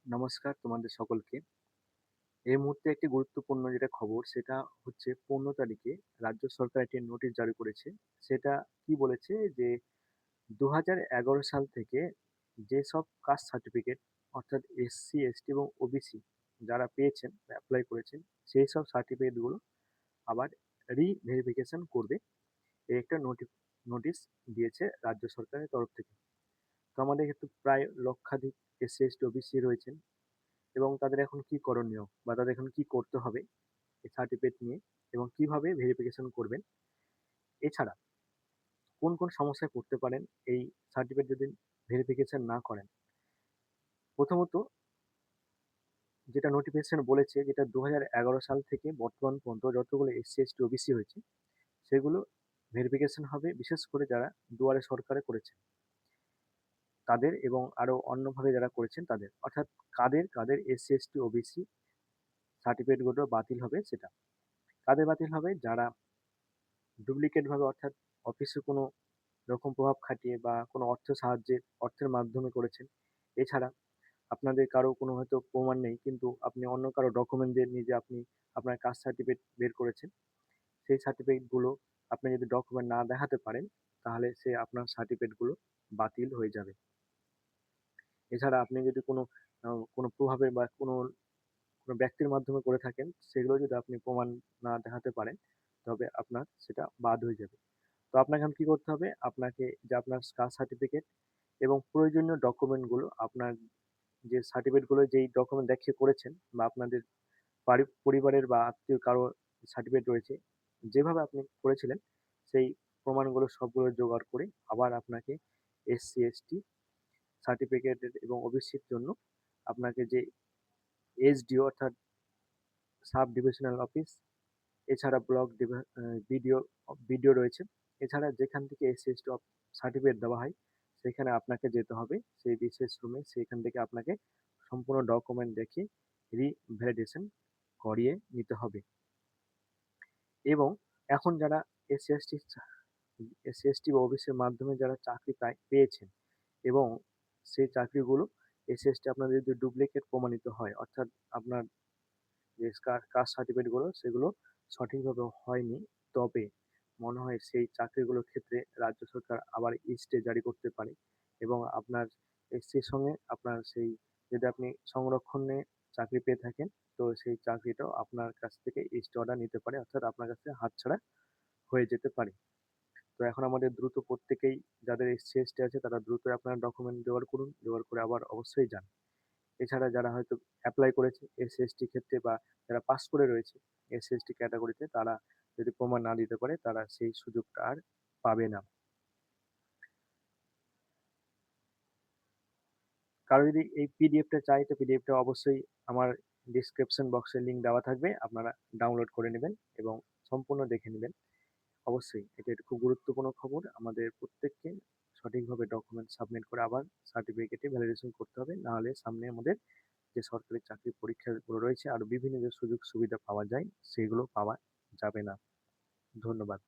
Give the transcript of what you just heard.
নমস্কার তোমাদের সকলকে। এই মুহূর্তে একটি গুরুত্বপূর্ণ যেটা খবর সেটা হচ্ছে ১৫ তারিখে রাজ্য সরকার একটি নোটিশ জারি করেছে। সেটা কি বলেছে যে ২০১১ সাল থেকে যেসব কাস্ট সার্টিফিকেট অর্থাৎ এসসি, এসটি এবং ওবিসি যারা পেয়েছেন বা এপ্লাই করেছেন সেই সব সার্টিফিকেট গুলো আবার রি-ভেরিফিকেশন করবে। এই একটা নোটিশ দিয়েছে রাজ্য সরকারের তরফ থেকে। তো আমাদের ক্ষেত্রে প্রায় লক্ষাধিক এসসি, এসটি, ওবিসি রয়েছেন এবং তাদের এখন কি করণীয় বা তাদের এখন কি করতে হবে এই সার্টিফিকেট নিয়ে এবং কিভাবে ভেরিফিকেশন করবেন। এছাড়া কোন কোন সমস্যায় পড়তে পারেন এই সার্টিফিকেট যদি ভেরিফিকেশন না করেন। প্রথমত যেটা নোটিফিকেশন বলেছে যেটা ২০১১ সাল থেকে বর্তমান পর্যন্ত যতগুলো এসসি, এসটি, ওবিসি হয়েছে সেগুলো ভেরিফিকেশন হবে বিশেষ করে যারা দুয়ারে সরকারে করেছে তাদের এবং আরো অন্যভাবে যারা করেছেন তাদের, অর্থাৎ কাদের কাদের এসসি, এসটি, ওবিসি সার্টিফিকেট গুলো বাতিল হবে সেটা। কাদের বাতিল হবে? যারা ডুপ্লিকেট ভাবে অর্থাৎ অফিসে কোনো রকম প্রভাব খাটিয়ে বা কোনো অর্থের মাধ্যমে করেছেন। এছাড়া আপনাদের কারো কোনো হয়তো প্রমাণ নেই কিন্তু আপনি অন্য কারো ডকুমেন্ট দিয়ে নিজে আপনি আপনার কাস্ট সার্টিফিকেট বের করেছেন। সেই সার্টিফিকেট গুলো আপনি যদি ডকুমেন্ট না দেখাতে পারেন তাহলে সে আপনার সার্টিফিকেট গুলো বাতিল হয়ে যাবে। এছাড়া আপনি যদি কোনো প্রভাবের বা কোনো ব্যক্তির মাধ্যমে করে থাকেন সেগুলো যদি আপনি প্রমাণ না দেখাতে পারেন তবে আপনার সেটা বাদ হয়ে যাবে। তো আপনাকে এখন কি করতে হবে? আপনাকে যে আপনার কাস্ট সার্টিফিকেট এবং প্রয়োজনীয় ডকুমেন্টগুলো আপনার যে সার্টিফিকেটগুলো যেই ডকুমেন্ট দেখিয়ে করেছেন বা আপনাদের পরিবারের বা আত্মীয় কারো সার্টিফিকেট রয়েছে, যেভাবে আপনি করেছিলেন সেই প্রমাণগুলো সবগুলো জোগাড় করে আবার আপনাকে এসসি, এসটি সার্টিফিকেটের এবং ওবিসির জন্য আপনাকে যে এসডিও অর্থাৎ সাব ডিভিশনাল অফিস, এছাড়া বিডিও বিডিও রয়েছে। এছাড়া যেখান থেকে এসসি, এসটি সার্টিফিকেট দেওয়া হয় সেখানে আপনাকে যেতে হবে সেই বিশেষ রুমে। সেখান থেকে আপনাকে সম্পূর্ণ ডকুমেন্ট দেখে রিভ্যালিডেশন করিয়ে নিতে হবে। এবং এখন যারা এসসি, এসসি, বা ওবিসির মাধ্যমে যারা চাকরি পেয়েছেন এবং সেই চাকরিগুলো এসসি, এসটি আপনাদের যদি ডুপ্লিকেট প্রমাণিত হয় অর্থাৎ আপনার যে কাস্ট সার্টিফিকেট গুলো সেগুলো সঠিকভাবে হয়নি, তবে মনে হয় সেই চাকরিগুলোর ক্ষেত্রে রাজ্য সরকার আবার স্টে জারি করতে পারে এবং আপনার এসসির সঙ্গে আপনার সেই যদি আপনি সংরক্ষণে চাকরি পেয়ে থাকেন তো সেই চাকরিটাও আপনার কাছ থেকে স্টে অর্ডার নিতে পারে, অর্থাৎ আপনার কাছে হাতছাড়া হয়ে যেতে পারে। তো এখন আমাদের দ্রুত প্রত্যেকেই যাদের এসসি, এসটি আছে তারা দ্রুত আপনার ডকুমেন্ট জোগাড় করুন, জোগাড় করে আবার অবশ্যই যান। এছাড়া যারা হয়তো অ্যাপ্লাই করেছে এসসি, এসটি ক্ষেত্রে বা যারা পাস করে রয়েছে এসসি, এসটি ক্যাটাগরিতে তারা যদি প্রমাণ না দিতে পারে তারা সেই সুযোগটা আর পাবে না। কারো যদি এই পিডিএফটা চাই তো পিডিএফটা অবশ্যই আমার ডিসক্রিপশন বক্সে লিংক দেওয়া থাকবে, আপনারা ডাউনলোড করে নেবেন এবং সম্পূর্ণ দেখে নেবেন। অবশ্যই এটা একটা খুব গুরুত্বপূর্ণ খবর, আমাদের প্রত্যেককে সঠিকভাবে ডকুমেন্ট সাবমিট করে আবার সার্টিফিকেটে ভ্যালিডেশন করতে হবে, নাহলে সামনে আমাদের যে সরকারি চাকরির পরীক্ষাগুলো রয়েছে আর বিভিন্ন যে সুযোগ সুবিধা পাওয়া যায় সেগুলো পাওয়া যাবে না। ধন্যবাদ।